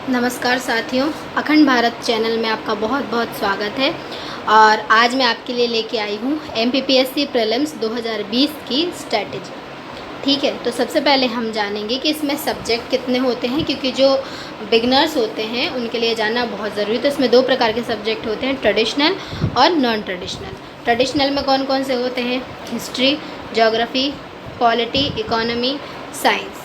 नमस्कार साथियों, अखंड भारत चैनल में आपका बहुत बहुत स्वागत है। और आज मैं आपके लिए लेके आई हूँ एमपीपीएससी प्रीलिम्स 2020 की स्ट्रैटेजी। ठीक है, तो सबसे पहले हम जानेंगे कि इसमें सब्जेक्ट कितने होते हैं, क्योंकि जो बिगनर्स होते हैं उनके लिए जानना बहुत ज़रूरी है। तो इसमें दो प्रकार के सब्जेक्ट होते हैं, ट्रेडिशनल और नॉन ट्रेडिशनल। ट्रेडिशनल में कौन कौन से होते हैं? History, geography, polity, economy, science.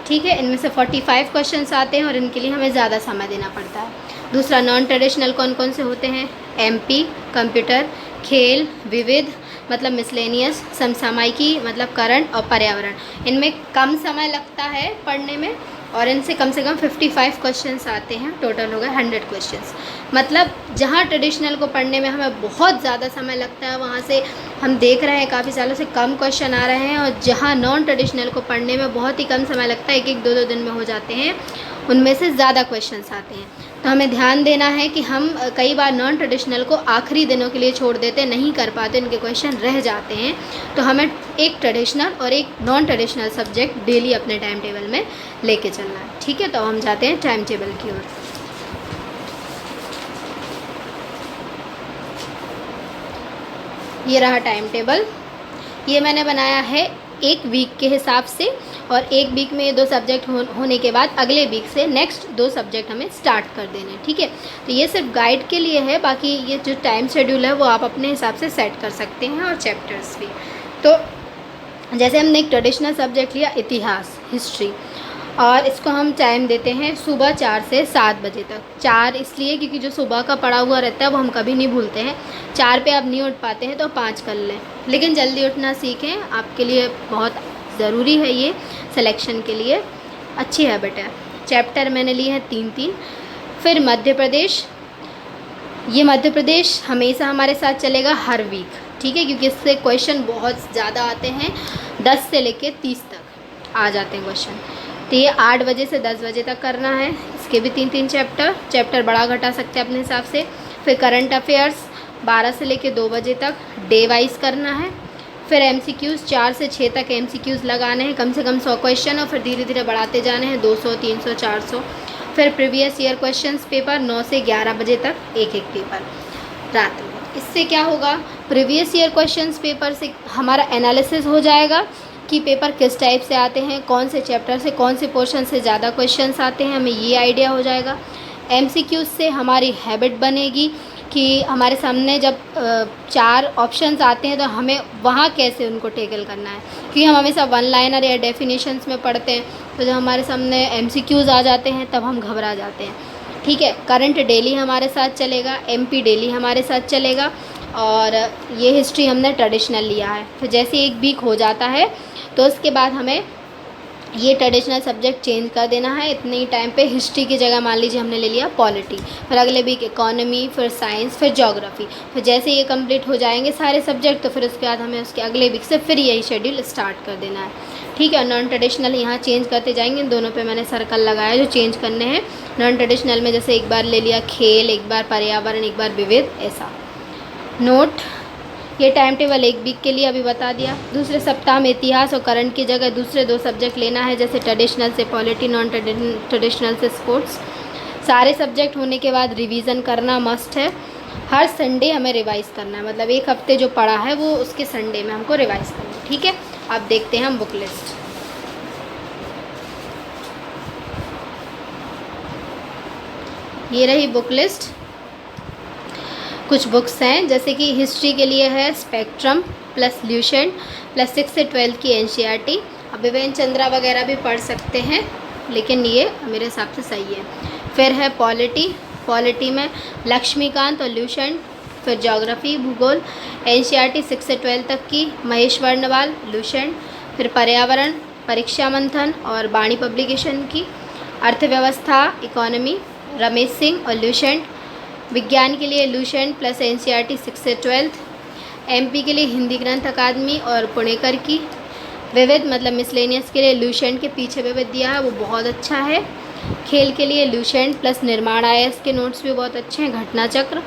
ठीक है, इनमें से 45 क्वेश्चंस आते हैं और इनके लिए हमें ज़्यादा समय देना पड़ता है। दूसरा, नॉन ट्रेडिशनल कौन कौन से होते हैं? एमपी, कंप्यूटर, खेल, विविध मतलब मिसलेनियस, समसामयिकी मतलब करंट, और पर्यावरण। इनमें कम समय लगता है पढ़ने में और इनसे कम से कम 55 क्वेश्चंस आते हैं। टोटल हो गए 100 क्वेश्चंस। मतलब जहाँ ट्रेडिशनल को पढ़ने में हमें बहुत ज़्यादा समय लगता है, वहाँ से हम देख रहे हैं काफ़ी सालों से कम क्वेश्चन आ रहे हैं। और जहाँ नॉन ट्रेडिशनल को पढ़ने में बहुत ही कम समय लगता है, एक एक दो दो दिन में हो जाते हैं, उनमें से ज़्यादा क्वेश्चंस आते हैं। तो हमें ध्यान देना है कि हम कई बार नॉन ट्रेडिशनल को आखिरी दिनों के लिए छोड़ देते, नहीं कर पाते, उनके क्वेश्चन रह जाते हैं। तो हमें एक ट्रेडिशनल और एक नॉन ट्रेडिशनल सब्जेक्ट डेली अपने टाइम टेबल में लेके चलना है। ठीक है, तो हम जाते हैं टाइम टेबल की ओर। ये रहा टाइम टेबल। ये मैंने बनाया है एक वीक के हिसाब से, और एक वीक में ये दो सब्जेक्ट होने के बाद अगले वीक से नेक्स्ट दो सब्जेक्ट हमें स्टार्ट कर देने। ठीक है, तो ये सिर्फ गाइड के लिए है, बाकी ये जो टाइम शेड्यूल है वो आप अपने हिसाब से सेट कर सकते हैं, और चैप्टर्स भी। तो जैसे हमने एक ट्रेडिशनल सब्जेक्ट लिया, इतिहास, हिस्ट्री, और इसको हम टाइम देते हैं सुबह 4 से 7 बजे तक। 4 इसलिए क्योंकि जो सुबह का पढ़ा हुआ रहता है वो हम कभी नहीं भूलते हैं। 4 पे आप नहीं उठ पाते हैं तो 5 कर लें, लेकिन जल्दी उठना सीखें, आपके लिए बहुत ज़रूरी है, ये सिलेक्शन के लिए अच्छी हैबिट है। चैप्टर मैंने लिए हैं 3-3। फिर मध्य प्रदेश, ये मध्य प्रदेश हमेशा हमारे साथ चलेगा हर वीक। ठीक है, क्योंकि इससे क्वेश्चन बहुत ज़्यादा आते हैं, 10 से लेके 30 तक आ जाते हैं क्वेश्चन। तो ये 8 बजे से 10 बजे तक करना है। इसके भी 3-3 चैप्टर बड़ा घटा सकते हैं अपने हिसाब से। फिर करंट अफेयर्स 12 से लेके 2 बजे तक डे वाइज करना है। फिर एमसीक्यूज़ 4 से 6 तक एमसीक्यूज़ लगाने हैं, कम से कम 100 क्वेश्चन, और फिर धीरे धीरे बढ़ाते जाने हैं, 200, 300, 400। फिर प्रीवियस ईयर क्वेश्चंस पेपर 9 से 11 बजे तक एक एक पेपर रात में। इससे क्या होगा, प्रीवियस ईयर क्वेश्चंस पेपर से हमारा एनालिसिस हो जाएगा कि पेपर किस टाइप से आते हैं, कौन से चैप्टर से, कौन से पोर्शन से ज़्यादा क्वेश्चंस आते हैं, हमें ये आइडिया हो जाएगा। एमसीक्यूज़ से हमारी हैबिट बनेगी कि हमारे सामने जब 4 ऑप्शंस आते हैं तो हमें वहाँ कैसे उनको टैकल करना है, क्योंकि हम हमेशा वन लाइनर या डेफिनेशंस में पढ़ते हैं, तो जब हमारे सामने एमसीक्यूज़ आ जाते हैं तब हम घबरा जाते हैं। ठीक है, करंट डेली हमारे साथ चलेगा, एमपी डेली हमारे साथ चलेगा, और ये हिस्ट्री हमने ट्रेडिशनल लिया है। फिर जैसे एक वीक हो जाता है तो उसके बाद हमें ये ट्रेडिशनल सब्जेक्ट चेंज कर देना है। इतने ही टाइम पे हिस्ट्री की जगह मान लीजिए हमने ले लिया पॉलिटी, फिर अगले वीक इकोनॉमी, फिर साइंस, फिर ज्योग्राफी। फिर जैसे ये कंप्लीट हो जाएंगे सारे सब्जेक्ट, तो फिर उसके बाद हमें उसके अगले वीक से फिर यही शेड्यूल स्टार्ट कर देना है। ठीक है, नॉन ट्रेडिशनल यहाँ चेंज करते जाएंगे। इन दोनों पे मैंने सर्कल लगाया जो चेंज करने हैं। नॉन ट्रेडिशनल में जैसे एक बार ले लिया खेल, एक बार पर्यावरण, एक बार विविध, ऐसा। नोट, ये टाइम टेबल एक वीक के लिए अभी बता दिया। दूसरे सप्ताह में इतिहास और करंट की जगह दूसरे 2 सब्जेक्ट लेना है, जैसे ट्रेडिशनल से पॉलिटी, नॉन ट्रेडिशनल से स्पोर्ट्स। सारे सब्जेक्ट होने के बाद रिवीजन करना मस्ट है। हर संडे हमें रिवाइज़ करना है, मतलब एक हफ्ते जो पढ़ा है वो उसके संडे में हमको रिवाइज़ करना है। ठीक है, अब देखते हैं हम बुक लिस्ट। ये रही बुक लिस्ट। कुछ बुक्स हैं, जैसे कि हिस्ट्री के लिए है स्पेक्ट्रम प्लस ल्यूसेंट प्लस 6 से 12 की एनसीईआरटी। अब विवेक चंद्रा वगैरह भी पढ़ सकते हैं, लेकिन ये मेरे हिसाब से सही है। फिर है पॉलिटी में लक्ष्मीकांत और ल्यूसेंट। फिर ज्योग्राफी, भूगोल, एनसीईआरटी 6 से 12 तक की, महेश वर्णवाल, ल्यूसेंट। फिर पर्यावरण, परीक्षा मंथन और बाणी पब्लिकेशन की। अर्थव्यवस्था, इकोनॉमी, रमेश सिंह और ल्यूसेंट। विज्ञान के लिए ल्यूसेंट प्लस एनसीईआरटी 6 से 12। एमपी के लिए हिंदी ग्रंथ अकादमी और पुणेकर की। विविध मतलब मिसलेनियस के लिए ल्यूसेंट के पीछे विविध दिया है, वो बहुत अच्छा है। खेल के लिए ल्यूसेंट प्लस निर्माण आईएएस के नोट्स भी बहुत अच्छे हैं, घटना चक्र।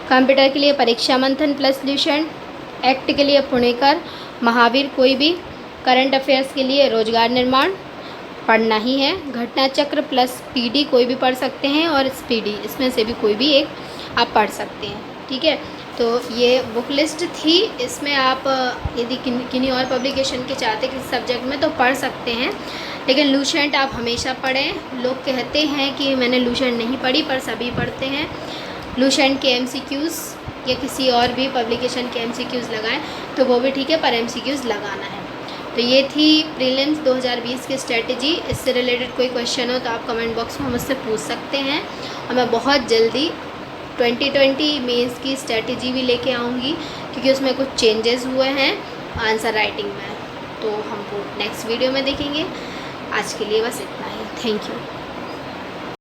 कंप्यूटर के लिए परीक्षा मंथन प्लस ल्यूसेंट। एक्ट के लिए पुणेकर, महावीर कोई भी। करंट अफेयर्स के लिए रोजगार निर्माण, पढ़ना ही है। घटना चक्र प्लस पीडी कोई भी पढ़ सकते हैं और स्पीडी, इसमें से भी कोई भी एक आप पढ़ सकते हैं, ठीक है। तो ये बुक लिस्ट थी, इसमें आप यदि किन्हीं और पब्लिकेशन के चाहते किसी सब्जेक्ट में तो पढ़ सकते हैं, लेकिन लूसेंट आप हमेशा पढ़ें। लोग कहते हैं कि मैंने लूसेंट नहीं पढ़ी, पर सभी पढ़ते हैं। लूसेंट के एमसीक्यूज़ या किसी और भी पब्लिकेशन के एमसीक्यूज़ लगाएं तो वो भी ठीक है, पर एमसीक्यूज़ लगाना है। तो ये थी प्रीलिम्स 2020 की स्ट्रेटजी। इससे रिलेटेड कोई क्वेश्चन हो तो आप कमेंट बॉक्स में मुझसे पूछ सकते हैं, और मैं बहुत जल्दी 2020 मेंस की स्ट्रेटजी भी लेके आऊँगी, क्योंकि उसमें कुछ चेंजेस हुए हैं आंसर राइटिंग में, तो हम वो नेक्स्ट वीडियो में देखेंगे। आज के लिए बस इतना ही। Thank you.